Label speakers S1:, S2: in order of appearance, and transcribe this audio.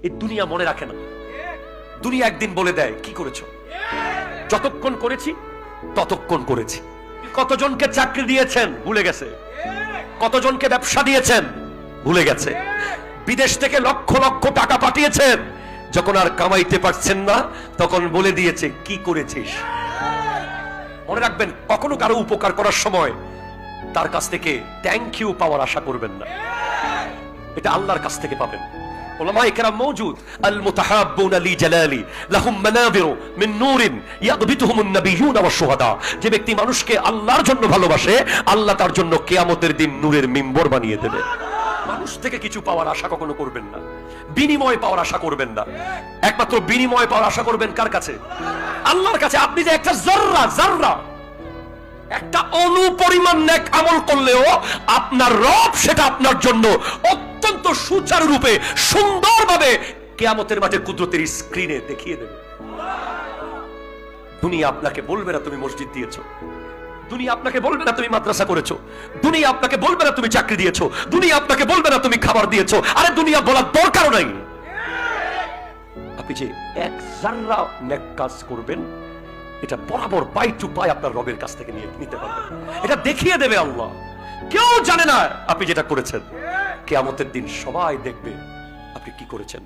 S1: এই দুনিয়া মনে রাখে না। দুনিয়া একদিন বলে দেয় কি করেছো। যতক্ষণ করেছি ততক্ষণ করেছি। কতজনকে চাকরি দিয়েছেন ভুলে গেছে, কতজনকে ব্যবসা দিয়েছেন ভুলে গেছে, বিদেশ থেকে লক্ষ লক্ষ টাকা পাঠিয়েছেন, যখন আর কামাইতে পারছেন না তখন বলে দিয়েছে কি করেছিস। মনে রাখবেন, কখনো কারো উপকার করার সময় তার কাছ থেকে থ্যাংক ইউ পাওয়ার আশা করবেন না, এটা আল্লাহর কাছ থেকে পাবেন। উলামায়ে কেরাম মওজুদ, আল মুতাহাব্বুনা লি জালালি লাহুম মানাবিরু মিন নূরিন ইয়াগবিতুহুমুন নাবিয়্যুনা ওয়াশ শুহাদা। যে ব্যক্তি মানুষকে আল্লাহর জন্য ভালোবাসে, আল্লাহ তার জন্য কিয়ামতের দিন নূরের মিম্বর বানিয়ে দেবে। মানুষ থেকে কিছু পাওয়ার আশা কখনো করবেন না, বিনিময় পাওয়ার আশা করবেন না। একমাত্র বিনিময় পাওয়ার আশা করবেন কার কাছে? আল্লাহর কাছে। আপনি যে একটা যাররা একটা অনুপরিমাণ নেক আমল করলেও আপনার রব সেটা আপনার জন্য অত্যন্ত সুচারুরূপে সুন্দরভাবে কিয়ামতের মাঠে কুদরতের স্ক্রিনে দেখিয়ে দেবে। দুনিয়া আপনাকে বলবে না তুমি মসজিদ দিয়েছো, দুনিয়া আপনাকে বলবে না তুমি মাদ্রাসা করেছো, দুনিয়া আপনাকে বলবে না তুমি চাকরি দিয়েছো, দুনিয়া আপনাকে বলবে না তুমি খাবার দিয়েছো। আরে দুনিয়া বলার দরকারও নাই। আপনি যে এক যাররা নেক কাজ করবেন, এটা বরাবর বাই টু বাই আপনার রবের কাছ থেকে নিতে পারবেন। এটা দেখিয়ে দেবে আল্লাহ। কেউ জানে না আপনি যেটা করেছেন, কিয়ামতের দিন সবাই দেখবে আপনি কি করেছেন।